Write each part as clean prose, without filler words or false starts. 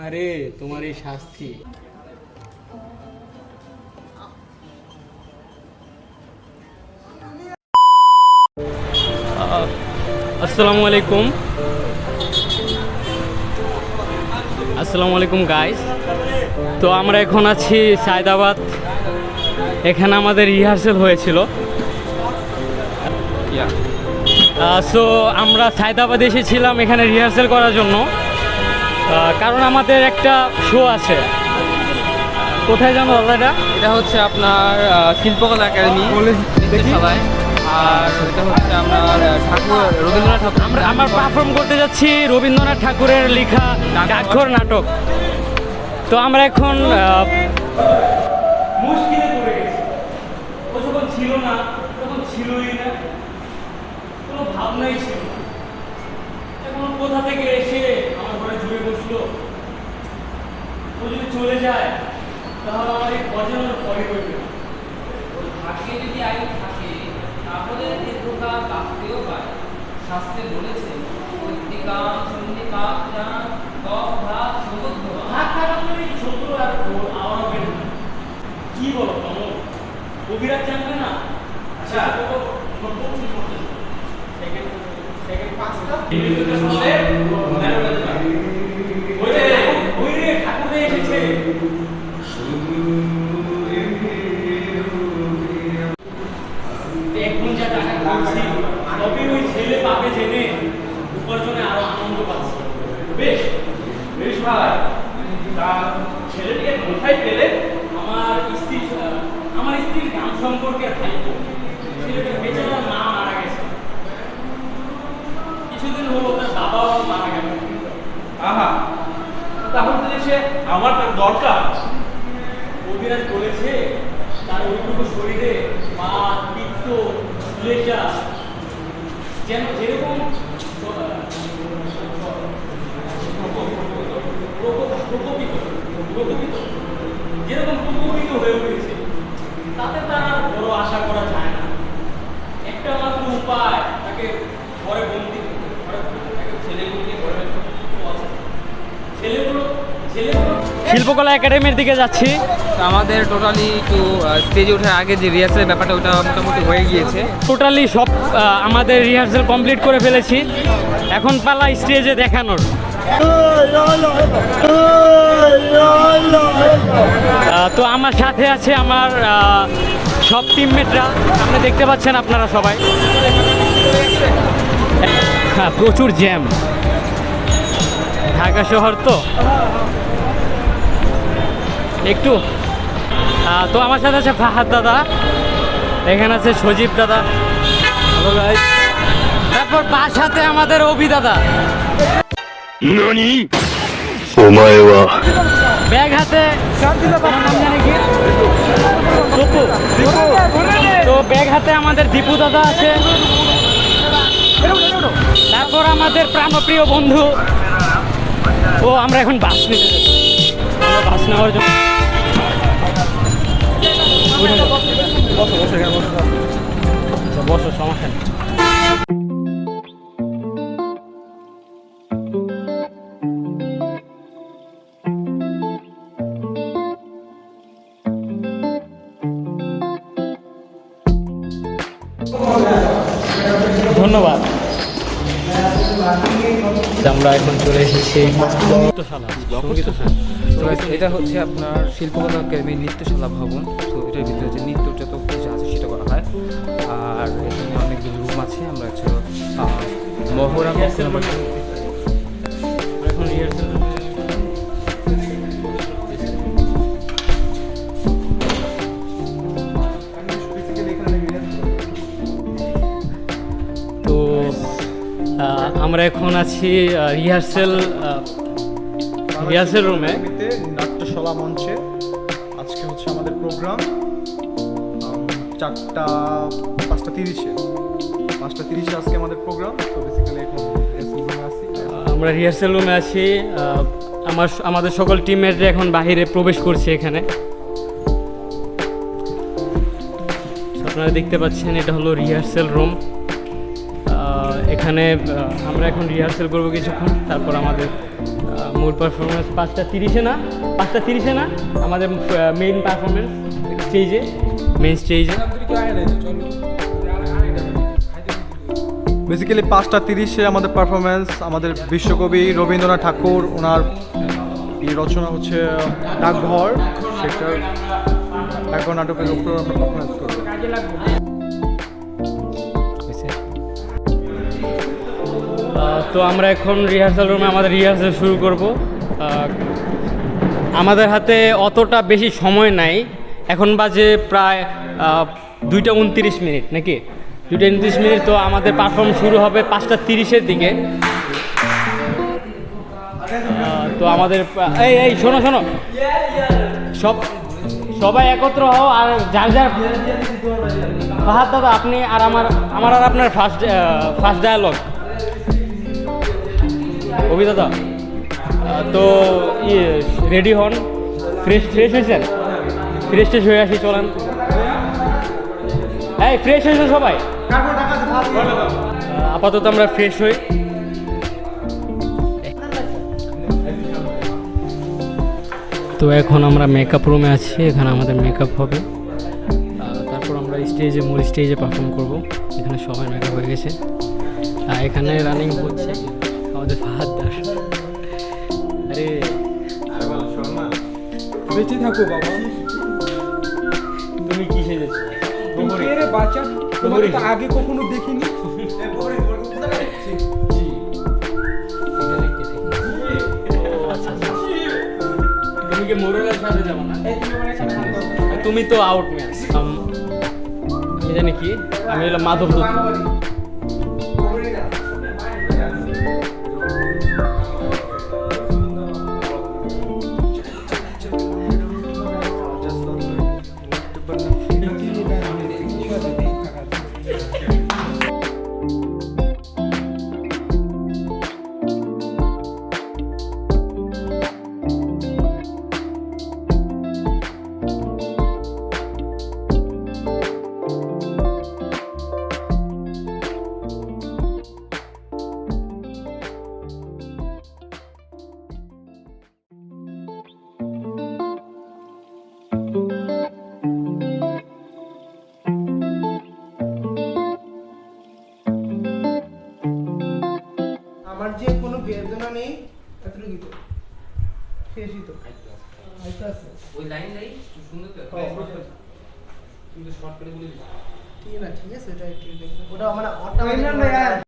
আরে তোমার এই শাস্তি। আসসালামু আলাইকুম গাইস। তো আমরা এখন আছি সায়দাবাদ। এখানে আমাদের রিহার্সেল হয়েছিল। সো আমরা সায়দাবাদে এসেছিলাম এখানে রিহার্সেল করার জন্য, কারণ আমাদের একটা শো আছে। কোথায় জানো দাদা? এটা হচ্ছে আপনার শিল্পকলা একাডেমি নির্দেশালয়। আর এটা হচ্ছে আপনার রবীন্দ্রনাথ ঠাকুর। আমরা পারফর্ম করতে যাচ্ছি রবীন্দ্রনাথ ঠাকুরের লেখা ডাকঘর নাটক। তো আমরা এখন মুশকিলে পড়ে গেছি। ও যখন ছিল না তখন ছিলই না, কোনো ভাবনাই ছিল না। এখন কোথা থেকে এসে আমার ঘরে জুড়ে বসলো। ও যদি চলে যায় তাহলে আমার এই অজানার পরে করবে না। ভাগ্যে যদি আয়ু থাকে তাহলে দীর্ঘকাল বাঁচতেও পারে। শাস্ত্রে বলেছে ঐতিকাম সন্ধিকাম জান দশ ভাত সমুদ্র হাত থাকা মানে ছোট আর আমার বের না। কি বলো তমো? অভিরাজ জানবে না? আচ্ছা ঠাকুরে এসেছে। এখন যা টাকা করছি তবে ওই ছেলে পাবে জেনে উপার্জনে আরো আনন্দ পাচ্ছে। বেশ বেশ ভাই, তা ছেলেটিকে কোথায় পেলে? আমার স্ত্রীর গান সম্পর্কে ভাইপো। ছেলেটার বেচারা মা মারা গেছে, কিছুদিন হলো তার বাবাও মারা গেল। আহা, তাহলে সে আমার তার দরকার। অভিরাজ বলেছে তার ওইটুকু শরীরে পা পিত্ত লেজা যেন যেরকম যেরকম প্রকোপিত হয়ে উঠেছে, তাতে তার আর বড় আশা করা যায় না। একটা মাত্র উপায়, তাকে ঘরে বন্দি ছেলেগুলিকে ছেলেগুলো শিল্পকলা একাডেমির দিকে যাচ্ছি। আমাদের টোটালি একটু স্টেজে ওঠার আগে যে রিহার্সালের ব্যাপারটা ওটা মোটামুটি হয়ে গিয়েছে। টোটালি সব আমাদের রিহার্সাল কমপ্লিট করে ফেলেছি। এখন পালা স্টেজে দেখানোর। তো আমার সাথে আছে আমার সব টিমমেটরা, আপনি দেখতে পাচ্ছেন আপনারা সবাই। হ্যাঁ, প্রচুর জ্যাম, ঢাকা শহর তো একটু। তো আমার সাথে আছে ফাহাদ দাদা, এখানে আছে সজীব দাদা, তারপর সাথে আমাদের অভি দাদা। ব্যাগ হাতে, তো ব্যাগ হাতে আমাদের দীপু দাদা আছে। তারপর আমাদের প্রাণপ্রিয় বন্ধু। ও আমরা এখন বাস নিতে যাচ্ছি, বাস নেওয়ার জন্য। বসো, সমস্যা নেই। ধন্যবাদ। আমরা এখন চলে এসেছি এটা হচ্ছে আপনার শিল্পকলা একাডেমির নৃত্যশালা ভবন। তো এটার ভিতরে যে নৃত্য যত কিছু আছে সেটা করা হয়। আর এখানে অনেকগুলো রুম আছে। আমরা হচ্ছে মহড়া এখন রিহার্সাল। তো আমরা এখন আছি রিহার্সাল রুমে, নাট্যশালা মঞ্চে। আজকে হচ্ছে আমাদের প্রোগ্রাম 5:30 আজকে আমাদের প্রোগ্রাম। তো বেসিক্যালি এখন আমরা রিহার্সাল রুমে আছি। আমাদের সকল টিমমেটরা এখন বাহিরে প্রবেশ করছে এখানে। আপনারা দেখতে পাচ্ছেন এটা হলো রিহার্সেল রুম। এখানে আমরা এখন রিহার্সেল করবো কিছুক্ষণ, তারপর আমাদের মূল পারফরমেন্স 5:30 না আমাদের মেইন পারফরমেন্স মেইন স্টেজে। বেসিক্যালি 5:30-এ আমাদের পারফরমেন্স। আমাদের বিশ্বকবি রবীন্দ্রনাথ ঠাকুর ওনার এই রচনা হচ্ছে ডাকঘর, সেটার ডাকঘর নাটকের উপর আমরা পারফরমেন্স করবো। তো আমরা এখন রিহার্সাল রুমে আমাদের রিহার্সাল শুরু করব। আমাদের হাতে অতটা বেশি সময় নাই, এখন বাজে প্রায় 2:29 নাকি 2:29। তো আমাদের পারফর্ম শুরু হবে 5:30-এর দিকে। তো আমাদের এই শোনো সবাই একত্র হও, আর যার ফাহাদ দাদা আপনি আর আমার আর আপনার ফার্স্ট ডায়ালগ অভি দাদা। তো রেডি হন, ফ্রেশ হয়েছেন? ফ্রেশ হয়ে আসি, চলেন। এই ফ্রেশ হয়েছেন সবাই? আপাতত আমরা ফ্রেশ হই। তো এখন আমরা মেকআপ রুমে আছি, এখানে আমাদের মেকআপ হবে, তারপর আমরা মূল স্টেজে পারফর্ম করব। এখানে সবাই মেকআপ হয়ে গেছে, এখানে রানিং হচ্ছে আমাদের ফাহাদ দাস। আরে বেঁচে থাকো বাবা। তুমি কি সেজেছো? রে বাচ্চা, তোমাকে তো আগে কখনো দেখিনি। তুমি কি মোরলের সাথে যাবো না? তুমি তো আউট ম্যান। আমি জানি কি, আমি হলাম মাধব দত্ত। আমার যে কোনো বেদনা নেই, এতটুকু তো শেষই তো আচ্ছা আছে ওই লাইন নাই সুন্দর তো কিন্তু শর্ট করে বলে দিচ্ছি। ঠিক আছে এটা একটু দেখো, ওটা মানে অটোমেটিক।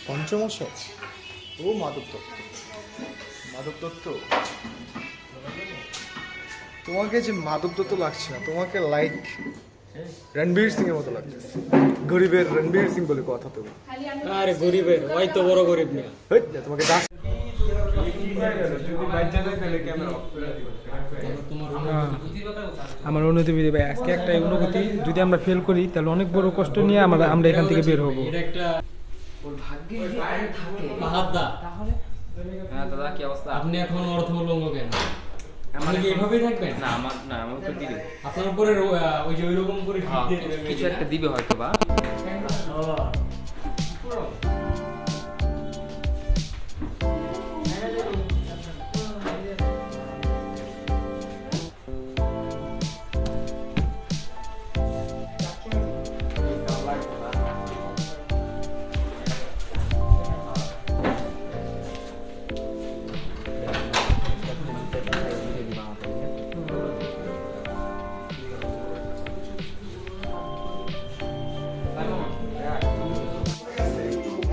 পঞ্চমশ ও মাধব দত্ত। তোমাকে যে মাধব দত্ত লাগছে না, তোমাকে লাইক রণবীর সিং এর মতো লাগছে। গরিবের রণবীর সিং বলে কথা তো। আরে গরিবের ওই তো বড় গরিব না। তোমাকে ডাক আমার অনুভূতি ভাই, আজকে একটা অনুভূতি, যদি আমরা ফেল করি তাহলে অনেক বড় কষ্ট নিয়ে আমরা এখান থেকে বের হবো। এটা একটা ওর ভাগ্যে যদি থাকে ফাহাদ দা, তাহলে হ্যাঁ দাদা কি অবস্থা? আপনি এখন অর্থমূলক কেন? আপনি কি এভাবেই থাকবেন? না আমার তো দিবে, আপনার উপরে ওই যে ওইরকম করে কিছু একটা দিবে হয়তো বা।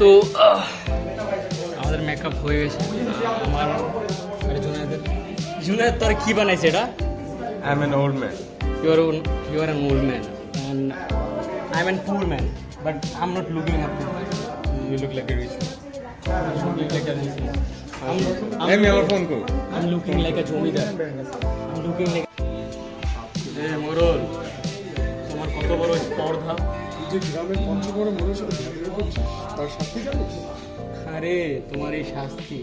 তো আমাদের মেকআপ হয়ে গেছে। আমার জুনায়েদ তোর কি বানাইছে এটা? I'm an old man. You are an old man and I'm a poor man, but I'm not looking at you. You look like a rich man. You look like a rich man. I'm looking like a zamindar. I'm looking like মোরল, তোমার কত বড় স্পর্ধা! যে গ্রামের পঞ্চগড়ে মনে সাথে ঝগড়া করছিস তার শাস্তি জানিস? আরে তোমার এই শাস্তি,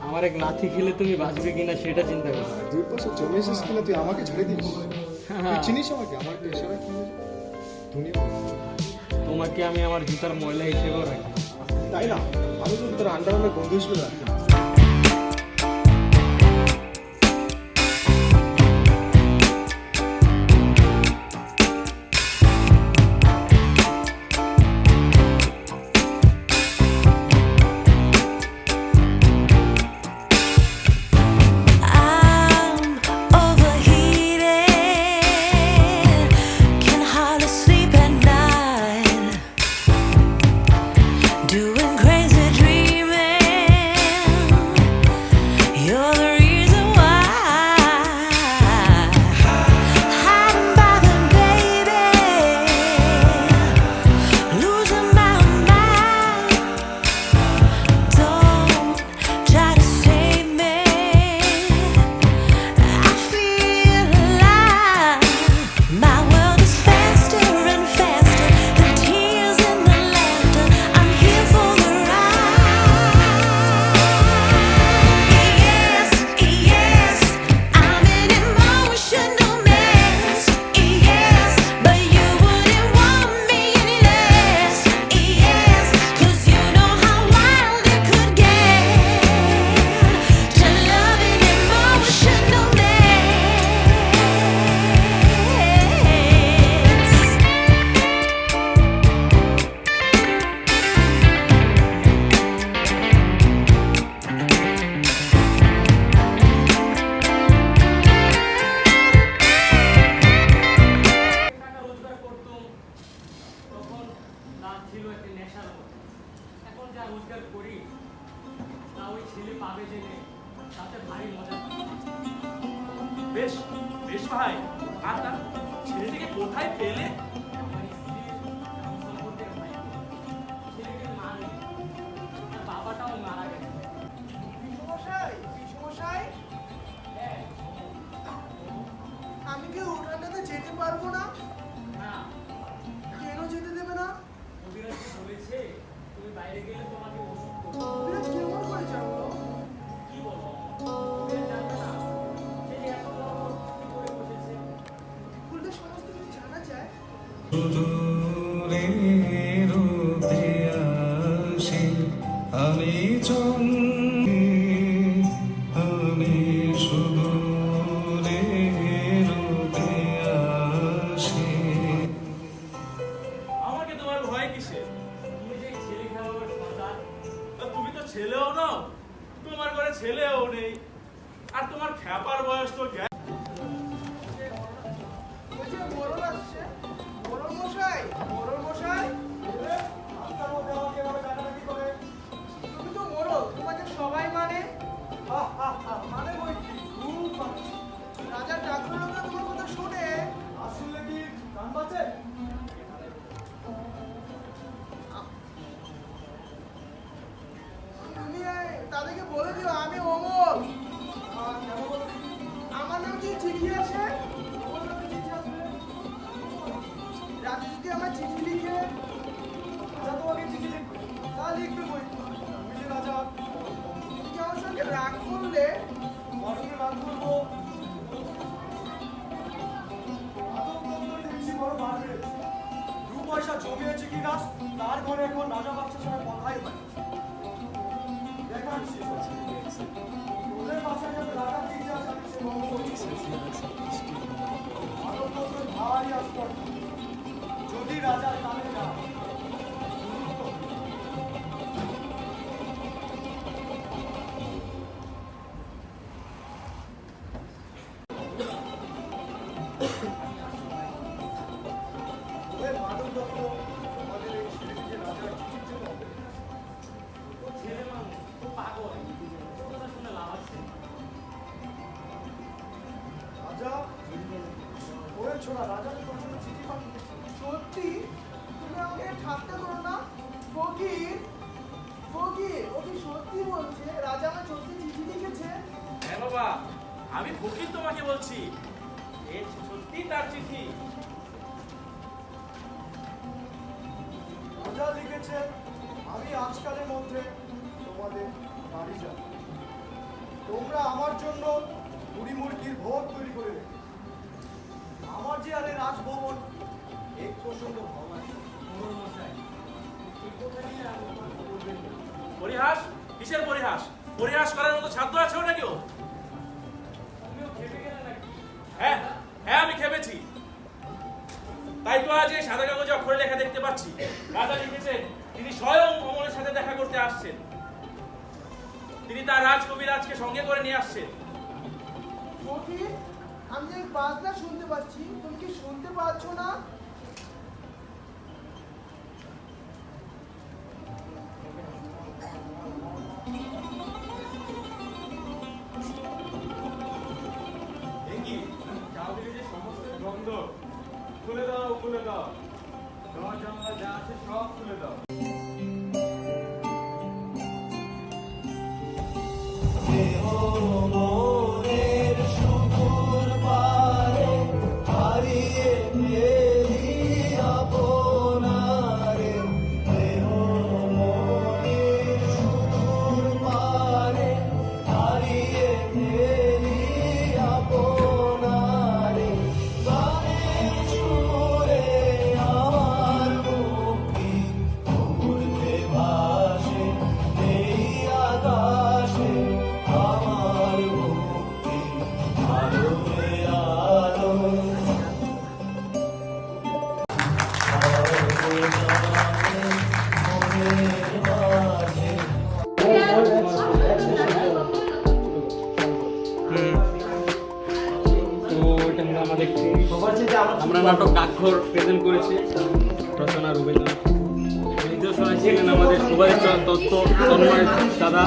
আমার এক লাথি খেলে তুমি বাঁচবে কিনা সেটা চিন্তা করো। 2 বছর জমে এসেছিস কিনা তুই আমাকে ছেড়ে দিস? তুই চিনিস আমাকে? আমার একটা ইশারা কি দুনিয়া, তোমাকে আমি আমার জুতার ময়লা হিসেবেও রাখি। তাই না? আমি তো তোর আন্ডারওয়্যার বন্ধু হিসেবে রাখি। I'm overheated, can hardly sleep at night, doing crazy dreaming. You're the reason why, hiding by the baby, losing my mind. Don't try to save me. I feel alive. My world is faster and faster. The tears and the laughter. I'm here for the ride. Yes, yes, I'm an emotional mess. Yes, but you wouldn't want me unless. Yes, 'cause you know how wild it could get to love an emotional mess. টাকা রোজগার করতাম তখন তা ছিল একটা নেশার মতো। এখন যা রোজগার করি তা ওই ছেলে পাবে জেনে তাতে ভারী মজা পাই। বেশ বেশ ভাই, আর তার ছেলেটিকে কোথায় পেলে? আমার স্ত্রীর সম্পর্কের ভাই, ছেলেটির মা নেই, তার বাবাটাও মারা গেছে। সমস্যাই সমস্যাই আমি কি উঠানটাতে যেতে পারবো না? না, কেন যেতে দেবে না? কবিরাজ বলেছে তুমি বাইরে গেলে তোমাকে ওষুধ করবে। বিরাট কেমন করে জানলো? কি বলো? কবিরাজ জানবে না? সে যে এত বড় কি করে বসেছে। খুললে সমস্ত কিছু জানা যায়। আমি আমি শুধু আমাকে তোমার ভয় কিসে? তুমি যে ছেলে খেলার সন্তান, তা তুমি তো ছেলেও নাও, তোমার ঘরে ছেলেও নেই, আর তোমার খ্যাপার বয়স তো গে- ওই যে মোড়ল আসছে, মোড়ল মশাই, মোড়ল মশাই। তুমি তো মোড়ল, তোমাকে সবাই মানে। মানে বই কি? খুব মানে। রাজার ডাকুর লোকরা তোমার কথা শোনে। আসলে কি গান বাজে? তুমি তাদেরকে বলে দিও আমি অমর। আমার নাম যে চিঠি আছে, আমার নামে চিঠি আসবে। রাজা যদি আমার চিঠি লিখে, রাজা তোমাকে চিঠি লিখবে, তা লিখবে বই। আমি যে রাজা, তুমি কি আমার সঙ্গে রাগ করলে? বড়কে রাগ করবো। বড় মারবে। 2 পয়সা জমিয়েছে কিনা তার ঘরে এখন রাজা বাচ্চার সঙ্গে কথাই হয়। দেখাচ্ছি ওদের বাসায় যাতে রাজা ঠিক আছে আমি সে বন্ধ করছি। ভারতবর্ষের ভারী আসপট যদি রাজার কানে না মাধব দত্ত আমাদের এই ছেলেটি যে রাজার চিঠির জন্য শোনা, রাজা তোমার জন্য চিঠি পাঠিয়েছে। সত্যি? তুমি আমাকে ঠাট্টা করো না। ফকির, ফকির, ও কি সত্যি বলছে? রাজা আমার সত্যি চিঠি লিখেছে? হ্যাঁ বাবা, আমি ফকির তোমাকে বলছি, এ সত্যি তার চিঠি। রাজা লিখেছে, আমি আজকালের মধ্যে তোমাদের বাড়ি যাব। তোমরা আমার জন্য মুড়ি মুরগির ভোগ তৈরি করে রেখে। আমার যে আরে রাজভবন এক প্রসঙ্গ ভবন। পরিহাস? কিসের পরিহাস? পরিহাস করার মতো সাধ্য আছে ওটা কেউ? হ্যাঁ হ্যাঁ, আমি খেপেছি। তাই তো আজ এই সাদা কাগজে অক্ষরে লেখা দেখতে পাচ্ছি, রাজা লিখেছেন তিনি স্বয়ং অমলের সাথে দেখা করতে আসছেন। তিনি তার রাজকবিরাজকে সঙ্গে করে নিয়ে আসছেন। ফকির, আমি যে বাজনা শুনতে পাচ্ছি, তুমি কি শুনতে পাচ্ছ না? দেখি চাউদিকে যে সমস্ত গন্ধ খুলে দাও, খুলে দাও, দরজা জানলা যা আছে সব খুলে দাও। আমরা নাটক ডাকঘর প্রেজেন্ট করেছি, রচনা রবীন্দ্রনাথ, নির্দেশনায় ছিলেন আমাদের সুভাষচন্দ্র দত্ত, তন্ময় দাদা।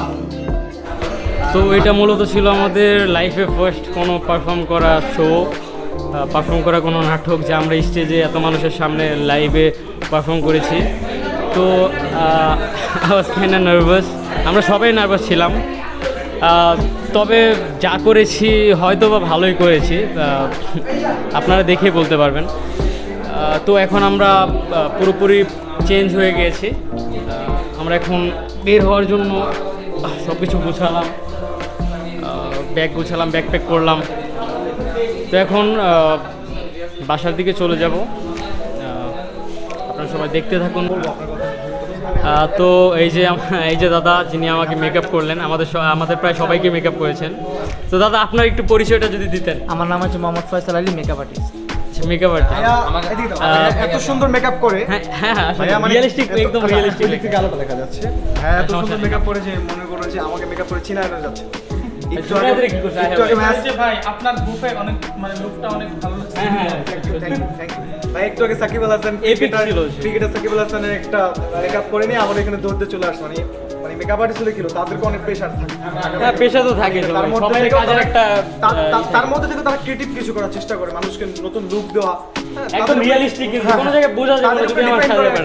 তো এটা মূলত ছিল আমাদের লাইফে ফার্স্ট কোনো পারফর্ম করা শো, পারফর্ম করা কোনো নাটক যে আমরা স্টেজে এত মানুষের সামনে লাইভে পারফর্ম করেছি। তো I was kind of nervous, আমরা সবাই নার্ভাস ছিলাম। তবে যা করেছি হয়তো বা ভালোই করেছি, আপনারা দেখেই বলতে পারবেন। তো এখন আমরা পুরোপুরি চেঞ্জ হয়ে গিয়েছি। আমরা এখন বের হওয়ার জন্য সব কিছু গুছালাম, ব্যাগ গুছালাম, ব্যাকপ্যাক করলাম। তো এখন বাসার দিকে চলে যাব। আপনারা সবাই দেখতে থাকুন। তো এই যে দাদা যিনি আমাকে মেকআপ করলেন, আমাদের প্রায় সবাইকে মেকআপ করেছেন। তো দাদা আপনার একটু পরিচয়টা যদি দিতেন। আমার নাম হচ্ছে Mohammad Faisal Ali, makeup artist. Makeup এত সুন্দর মেকআপ করে, হ্যাঁ ভাইয়া মানে রিয়েলিস্টিক, একদম রিয়েলিস্টিক থেকে আলাদা দেখা যাচ্ছে। হ্যাঁ, এত সুন্দর মেকআপ করে যে মনে করো যে আমাকে মেকআপ করে চিনা যাচ্ছে। একটু আগে ভাই আপনার বুফে অনেক মানে লুকটা অনেক ভালো লাগছে। ভাই একটু আগে সাকিব আল হাসান ক্রিকেটার সাকিব আল হাসানের একটা মেকআপ করে নিয়ে আমার এখানে দৌড়তে চলে আসছে। মানে মেকআপ আর্টিস্ট হলে কি হলো, তাদেরকে অনেক প্রেশার থাকে। হ্যাঁ, পেশা তো থাকে, তার মধ্যে থেকে তারা ক্রিয়েটিভ কিছু করার চেষ্টা করে, মানুষকে নতুন লুক দেওয়া, একদম রিয়েলিস্টিক, কোনো জায়গায় বোঝা যায়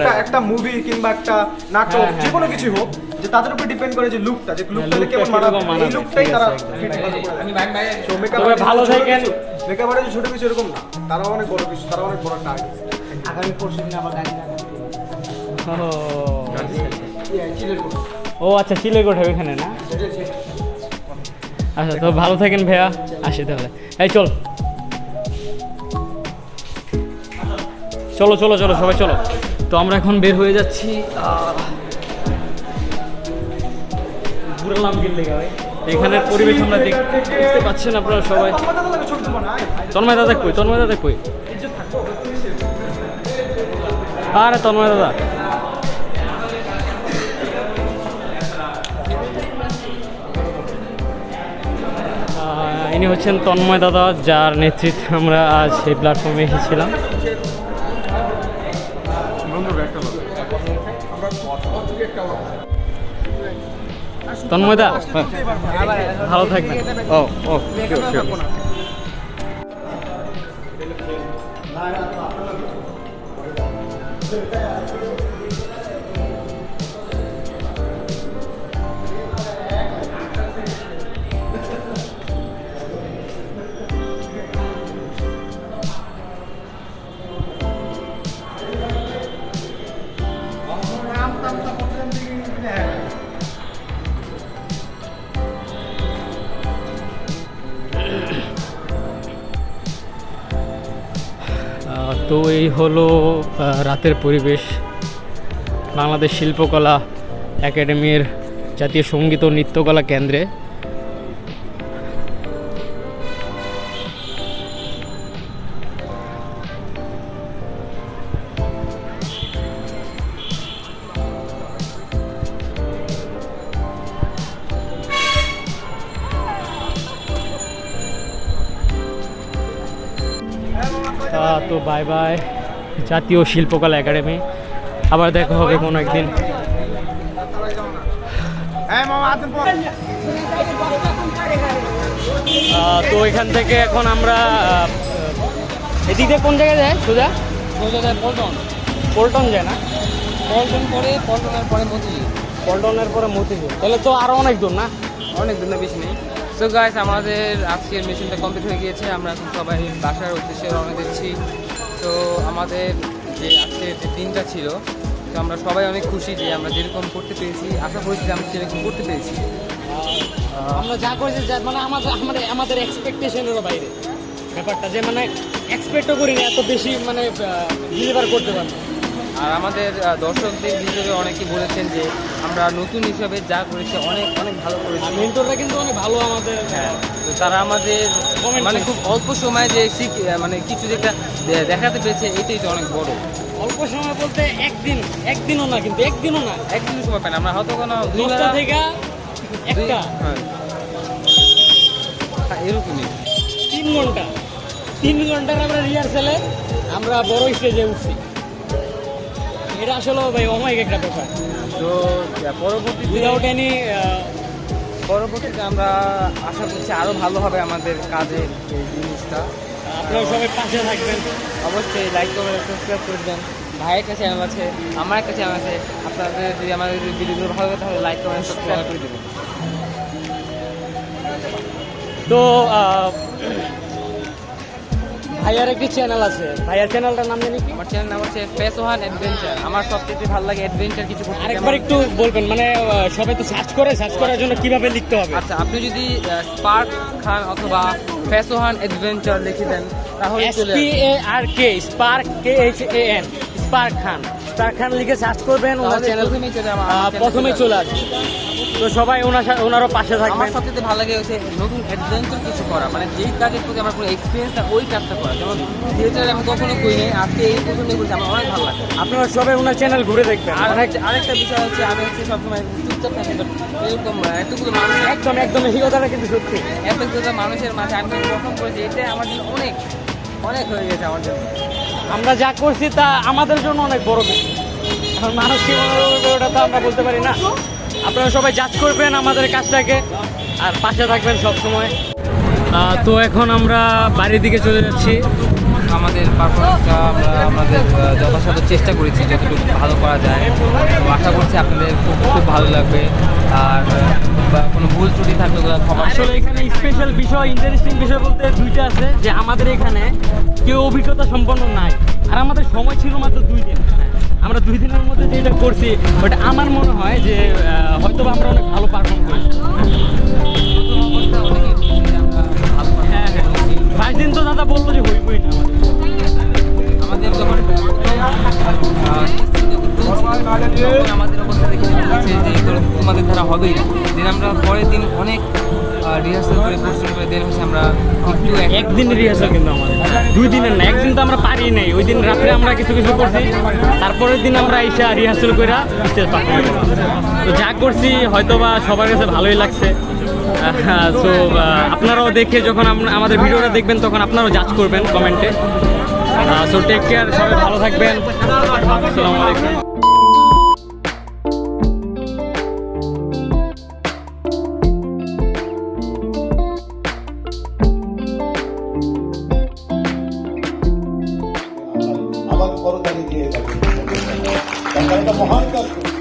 না। একটা মুভি কিংবা একটা নাটক যে কোনো কিছু হোক, যে তাদের উপর ডিপেন্ড করে যে লুকটা কেমন মানাবে, এই লুকটাই তারা ভালো থাকেন। মেকআপ আর্টিস্ট ছোট কিছু এরকম না, তারা অনেক বড় কিছু, তারা অনেক বড় একটা আর্টিস্ট। আগামী পরশু দিন আবার গাড়ি ও আচ্ছা, চিলেকোট হবে এখানে না? আচ্ছা, তো ভালো থাকেন ভাইয়া, আসি তাহলে। এই চলো চলো চলো চলো সবাই চলো। তো আমরা এখন বের হয়ে যাচ্ছি। ঘুরলাম গেলে ভাই, এখানের পরিবেশ আমরা দেখতে পাচ্ছেন আপনারা সবাই। তন্ময় দাদা কই? তন্ময় দাদা কই? আরে তন্ময় দাদা, ইনি হচ্ছেন তন্ময় দাদা, যার নেতৃত্বে আমরা আজ এই প্ল্যাটফর্মে এসেছিলাম। তন্ময় দা ভালো থাকবেন। তো এই হলো রাতের পরিবেশ বাংলাদেশ শিল্পকলা একাডেমির জাতীয় সঙ্গীত ও নৃত্যকলা কেন্দ্রে। তো বাই বাই জাতীয় শিল্পকলা একাডেমি, আবার দেখা হবে কোনো একদিন। তো এখান থেকে এখন আমরা এদিকে কোন জায়গায় যায়? সোজা যায় পল্টন। পল্টন যায় না? পল্টনের পরে মতিঝিল। পল্টনের পরে মতিঝিল, তাহলে তো আরও অনেক দূর না? অনেক দূর না, বেশি নেই। সো গাইস, আমাদের আজকের মিশনটা কমপ্লিট হয়ে গিয়েছে। আমরা এখন সবাই বাসার উদ্দেশ্যে রওনা দিচ্ছি। তো আমাদের যে আজকের যে দিনটা ছিল, তো আমরা সবাই অনেক খুশি যে আমরা যেরকম করতে পেরেছি, আশা করেছি যে আমরা সেরকম করতে পেরেছি। আমরা যা করেছি মানে আমাদের এক্সপেকটেশনেরও বাইরে ব্যাপারটা, যে মানে এক্সপেক্টও করি না এত বেশি মানে ডেলিভার করতে পারবো। আর আমাদের দর্শকদের হিসেবে অনেকেই বলেছেন যে আমরা নতুন হিসাবে যা করেছি অনেক অনেক ভালো করেছি। মেন্টররা কিন্তু অনেক ভালো আমাদের। হ্যাঁ, তো তারা আমাদের মানে খুব অল্প সময়ে যে মানে কিছু যেটা দেখাতে পেরেছে, এটাই তো অনেক বড়। অল্প সময় বলতে একদিনও না, কিন্তু একদিনও না, একদিনও সময় পাই না আমরা, হয়তো কোনো 10টা থেকে একটা, হ্যাঁ এরকমই 3 ঘন্টার আমরা রিহার্সালে আমরা বড় স্টেজে উঠছি। এটা আসলে ভাই অনেক একটা ব্যাপার। তো উইদাউট এনি পরবর্তীতে আমরা আশা করছি আরও ভালো হবে আমাদের কাজের এই জিনিসটা। আপনারা সবাই পাশে থাকবেন, অবশ্যই লাইক করবেন, সাবস্ক্রাইব করবেন। ভাইয়ের কাছে চ্যানেল আছে, আমার একটা চ্যানেল আছে। আপনাদের যদি আমাদের ভিডিওগুলো ভালো লাগে তাহলে লাইক করবেন, সাবস্ক্রাইব করে দেবেন। তো ভাইয়ার একটি চ্যানেল আছে, ভাইয়ার চ্যানেলটার নাম জানি কি? আমার চ্যানেল নাম হচ্ছে ফেসোহান অ্যাডভেঞ্চার। আমার সবচেয়ে ভালো লাগে অ্যাডভেঞ্চার কিছু করতে। আরেকবার একটু বলবেন, মানে সবাই তো সার্চ করার জন্য কিভাবে লিখতে হবে? আচ্ছা, আপনি যদি স্পার্ক খান অথবা ফেসোহান অ্যাডভেঞ্চার লিখে দেন তাহলে চলে আসবে। SPARK স্পার্ক KHAN স্পার্ক খান লিখে সার্চ করবেন, ওনার চ্যানেল প্রথমেই চলে আসবে। তো সবাই ওনারও পাশে থাকবেন। আমার সবচেয়ে ভালো লাগে হচ্ছে নতুন অ্যাডভেঞ্চার কিছু করা, মানে যেই কাজের প্রতি আমার কোনো এক্সপিরিয়েন্স না ওই কাজটা করা। যেমন থিয়েটারে আমি কখনো করি নাই, আজকে এই প্রথমে করছি, আমার অনেক ভালো লাগে। আপনারা সবাই ওনার চ্যানেল ঘুরে দেখবেন। আর আরেকটা বিষয় হচ্ছে আমি হচ্ছে সবসময় চুপচাপ থাকি, but এরকম এতগুলো মানুষ একদম এই কথাটা কিন্তু সত্যি। এতগুলো মানুষের মাঝে আমি প্রথম করেছি, এটা আমার জন্য অনেক অনেক হয়ে গেছে আমার জন্য। আমরা যা করছি তা আমাদের জন্য অনেক বড় কিছু। এখন মানুষ কি মনে করবে ওটা তো আমরা বলতে পারি না। আপনারা সবাই জাজ করবেন আমাদের কাজটাকে, আর পাশে থাকবেন সব সময়। তো এখন আমরা বাড়ির দিকে চলে যাচ্ছি। আমাদের পারফরমেন্সটা আমরা আমাদের যথাসাধ্য চেষ্টা করেছি যতটুকু ভালো করা যায়। তো আশা করছি আপনাদের খুব খুব ভালো লাগবে। আর কোনো ভুল ত্রুটি থাকলে ক্ষমা। আসলে এখানে স্পেশাল বিষয়, ইন্টারেস্টিং বিষয় বলতে দুইটা আছে, যে আমাদের এখানে কেউ অভিজ্ঞতা সম্পন্ন নাই, আর আমাদের সময় ছিল মাত্র 2 দিন। আমরা 2 দিনের মধ্যে যেটা করছি, বাট আমার মনে হয় যে হয়তো আমরা অনেক ভালো পারফর্ম করেছি। হ্যাঁ 5 দিন তো দাদা বললো যে হইবই না আমাদের যখন আমাদের অবস্থা দেখে বলছে যে তোমাদের ধারা হবেই না। দিন আমরা পরের দিন অনেক রিহার্সাল করে পরিশ্রম করে দেন হচ্ছে আমরা একটু একদিন রিহার্সাল, কিন্তু আমাদের 2 দিনের না, একদিন তো আমরা পারি নাই। ওই দিন রাত্রে আমরা কিছু করছি, তারপরের দিন আমরা এসে রিহার্সাল করে স্টেজ পারফর্ম করছি। তো যা করছি হয়তো বা সবার কাছে ভালোই লাগছে। সো আপনারাও দেখে যখন আমাদের ভিডিওটা দেখবেন তখন আপনারাও জাজ করবেন কমেন্টে। সো টেক কেয়ার, সবাই ভালো থাকবেন। আসসালামু আলাইকুম। আমাকে তাকে দিয়ে তাকে একটা মহান কাজ করছে।